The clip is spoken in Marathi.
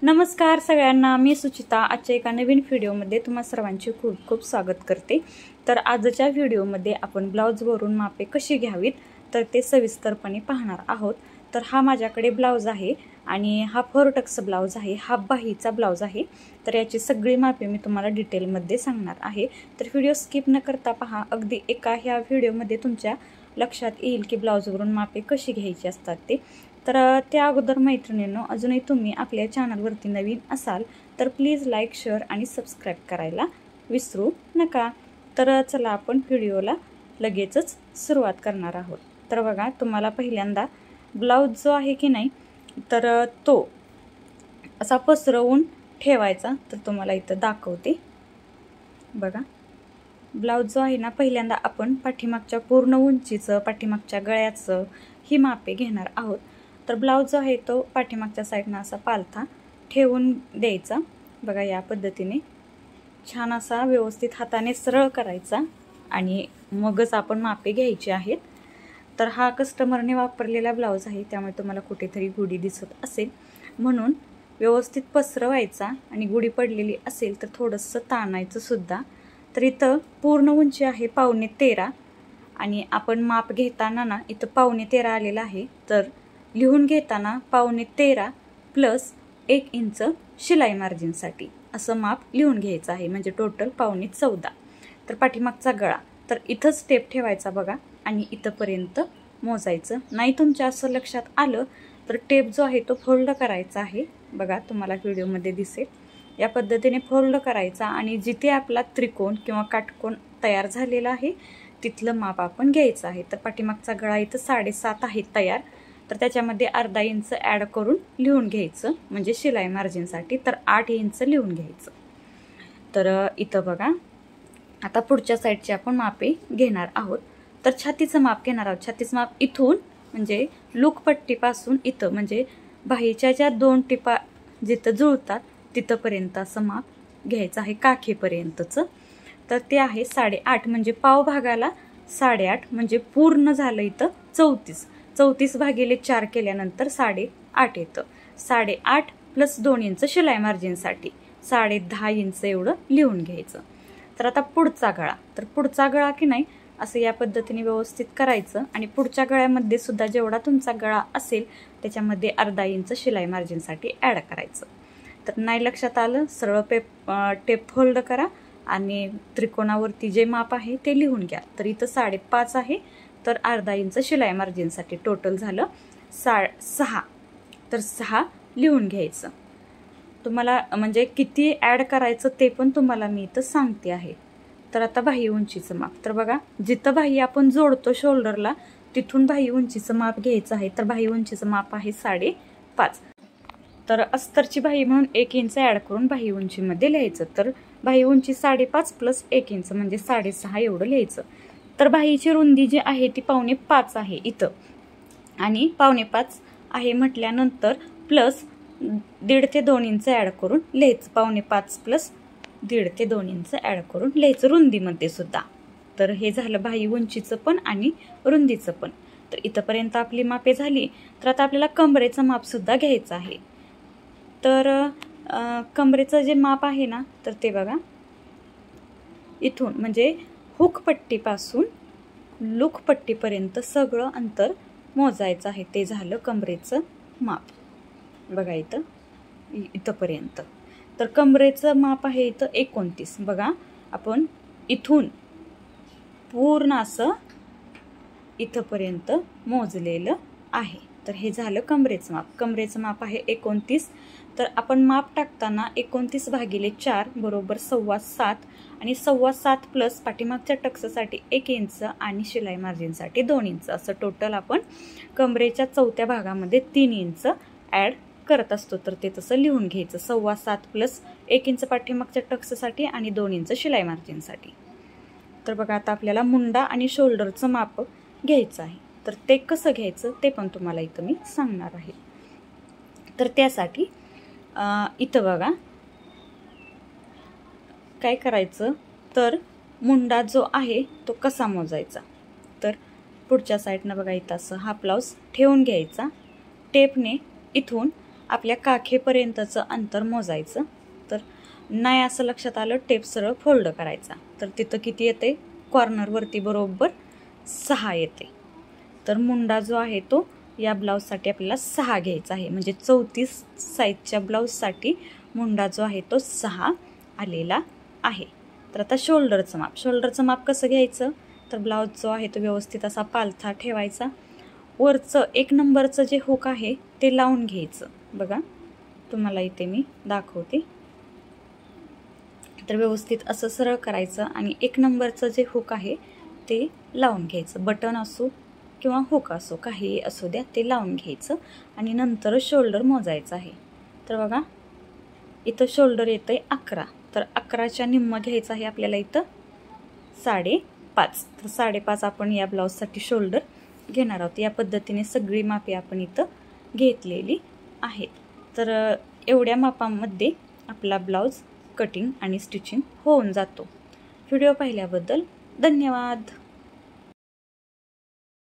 नमस्कार सगळ्यांना, मी सुचिता आजच्या एका नवीन व्हिडिओमध्ये तुम्हा सर्वांचे खूप खूप स्वागत करते। तर आजच्या व्हिडिओमध्ये आपण ब्लाउजवरून मापे कशी घ्यावीत तर ते सविस्तरपणे पाहणार आहोत। तर हा माझ्याकडे ब्लाउज आहे आणि हा 4 टक्स ब्लाउज आहे, हा बाहीचा ब्लाउज आहे। तर याची सगळी मापे मी तुम्हाला डिटेलमध्ये सांगणार आहे। तर व्हिडिओ स्किप न करता पहा, अगदी एका ह्या व्हिडिओमध्ये तुमच्या लक्षात येईल की ब्लाउजवरून मापे कशी घ्यायची असतात ते। तर त्या अगोदर मैत्रिणींनो, अजूनही तुम्ही आपल्या चॅनलवरती नवीन असाल तर प्लीज लाईक, शेअर आणि सबस्क्राईब करायला विसरू नका। तर चला आपण व्हिडिओला लगेचच सुरुवात करणार आहोत। तर बघा, तुम्हाला पहिल्यांदा ब्लाउज जो आहे की नाही तर तो असा पसरवून ठेवायचा। तर तुम्हाला इथं दाखवते बघा, ब्लाउज जो आहे ना, पहिल्यांदा आपण पाठीमागच्या पूर्ण उंचीचं, पाठीमागच्या गळ्याचं ही मापे घेणार आहोत। तर ब्लाउज जो आहे तो पाठीमागच्या साईडनं असा पालथा ठेवून द्यायचा। बघा, या पद्धतीने छान असा व्यवस्थित हाताने सरळ करायचा आणि मगच आपण मापे घ्यायची आहेत। तर हा कस्टमरने वापरलेला ब्लाउज आहे, त्यामुळे तुम्हाला कुठेतरी गुढी दिसत असेल, म्हणून व्यवस्थित पसरवायचा आणि गुढी पडलेली असेल तर थोडंसं ताणायचं सुद्धा। तर इथं पूर्ण उंची आहे 13.5 आणि आपण माप घेताना ना इथं 13.5 आलेला आहे। तर लिहून घेताना 13.5 प्लस 1 इंच शिलाई मार्जिनसाठी असं माप लिहून घ्यायचं आहे, म्हणजे टोटल 14.5। तर पाठीमागचा गळा तर इथंच स्टेप ठेवायचा बघा आणि इथंपर्यंत मोजायचं। नाही तुमच्या असं लक्षात आलं तर टेप जो आहे तो फोल्ड करायचा आहे। बघा, तुम्हाला व्हिडिओमध्ये दिसेल, या पद्धतीने फोल्ड करायचा आणि जिथे आपला त्रिकोण किंवा काटकोन तयार झालेला आहे तिथलं माप आपण घ्यायचं आहे। तर पाठीमागचा गळा इथं 7.5 आहे तयार, तर त्याच्यामध्ये अर्धा इंच ॲड करून लिहून घ्यायचं, म्हणजे शिलाई मार्जिनसाठी। तर 8 इंच लिहून घ्यायचं। तर इथं बघा, आता पुढच्या साईडची आपण मापे घेणार आहोत। तर छातीचं माप घेणार आहोत। छातीचं माप इथून म्हणजे लूकपट्टीपासून इथं, म्हणजे बाहीच्या ज्या 2 टिपा जिथं जुळतात तिथंपर्यंत असं माप घ्यायचं आहे, काखेपर्यंतचं। तर ते आहे 8.5, म्हणजे पाव भागाला 8.5, म्हणजे पूर्ण झालं इथं 34। 34 भागिले 4 केल्यानंतर 8.5 येतं। 8.5 प्लस 2 इंच शिलाई मार्जिनसाठी 10.5 इंच एवढं लिहून घ्यायचं। तर आता पुढचा गळा, तर पुढचा गळा की नाही असं या पद्धतीने व्यवस्थित करायचं आणि पुढच्या गळ्यामध्ये सुद्धा जेवढा तुमचा गळा असेल त्याच्यामध्ये अर्धा इंच शिलाई मार्जिनसाठी ॲड करायचं। तर नाही लक्षात आलं, सरळ टेप फोल्ड करा आणि त्रिकोणावरती जे माप आहे ते लिहून घ्या। तर इथं 5.5 आहे, तर अर्धा इंच शिलाई मार्जिनसाठी टोटल झालं 6। तर 6 लिहून घ्यायचं। तुम्हाला म्हणजे किती ॲड करायचं ते पण तुम्हाला मी इथं सांगते आहे। तर आता बाही उंचीचं माप, तर बघा, जिथं बाही आपण जोडतो शोल्डरला तिथून बाही उंचीचं माप घ्यायचं आहे। तर बाही उंचीचं माप आहे 5.5। तर अस्तरची बाही म्हणून 1 इंच ॲड करून बाही उंचीमध्ये लिहायचं। तर बाही उंची 5.5 प्लस 1 इंच म्हणजे 6.5 एवढं लिहायचं। तर बाहीची रुंदी जी आहे ती 5.25 आहे इथं, आणि 5.25 आहे म्हटल्यानंतर प्लस 1.5 ते 2 इंच ॲड करून लिहायचं। 5.25 प्लस 1.5 ते 2 इंच ॲड करून लिहायचं रुंदीमध्ये सुद्धा। तर हे झालं बाही उंचीचं पण आणि रुंदीचं पण। तर इथंपर्यंत आपली मापे झाली। तर आता आपल्याला कमरेचं माप सुद्धा घ्यायचं आहे। तर कमरेचं जे माप आहे ना तर ते बघा, इथून म्हणजे हुकपट्टीपासून लूकपट्टीपर्यंत सगळं अंतर मोजायचं आहे। ते झालं कमरेचं माप। बघा इथंपर्यंत। तर कमरेचं माप आहे इथं 29। बघा, आपण इथून पूर्ण असं इथंपर्यंत मोजलेलं आहे। तर हे झालं कमरेचं माप। कमरेचं माप आहे 29। तर आपण माप टाकताना 29 भागिले 4 बरोबर 7.25 आणि 7.25 प्लस पाठीमागच्या टक्ससाठी 1 इंच आणि शिलाई मार्जिनसाठी 2 इंच असं टोटल आपण कमरेच्या चौथ्या भागामध्ये 3 इंच ॲड करत असतो। तर ते तसं लिहून घ्यायचं। 7.25 प्लस 1 इंच पाठीमागच्या टक्ससाठी आणि 2 इंच शिलाई मार्जिनसाठी। तर बघा, आता आपल्याला मुंडा आणि शोल्डरचं माप घ्यायचं आहे। तर ते कसं घ्यायचं ते पण तुम्हाला इथं मी सांगणार आहे। तर त्यासाठी इथं बघा काय करायचं, तर मुंडा जो आहे तो कसा मोजायचा, तर पुढच्या साईडनं बघा इथं असं हा ब्लाउज ठेवून घ्यायचा। टेपने इथून आपल्या काखेपर्यंतचं अंतर मोजायचं. तर नाही असं लक्षात आलं, टेप सरळ फोल्ड करायचा. तर तिथं किती येते, कॉर्नरवरती बरोबर 6 येते. तर मुंडा जो आहे तो या ब्लाऊजसाठी आपल्याला 6 घ्यायचा आहे. म्हणजे 34 साईजच्या ब्लाऊजसाठी मुंडा जो आहे तो 6 आलेला आहे. तर आता शोल्डरचं माप कसं घ्यायचं, तर ब्लाऊज जो आहे तो व्यवस्थित असा पालथा ठेवायचा. वरचं 1 नंबरचं जे हुक आहे ते लावून घ्यायचं. बघा तुम्हाला इथे मी दाखवते. तर व्यवस्थित असं सरळ करायचं आणि 1 नंबरचं जे हुक आहे ते लावून घ्यायचं. बटन असो किंवा हुक असो, काही असू द्या, ते लावून घ्यायचं आणि नंतर शोल्डर मोजायचं आहे. तर बघा इथं शोल्डर येतंय 11. तर 11च्या निम्म घ्यायचं आहे आपल्याला इथं 5.5. तर 5.5 आपण या ब्लाऊजसाठी शोल्डर घेणार आहोत. या पद्धतीने सगळी मापे आपण इथं घेतलेली आहेत. तर एवढ्या मापांमध्ये आपला ब्लाऊज कटिंग आणि स्टिचिंग होऊन जातो. व्हिडिओ पाहिल्याबद्दल धन्यवाद.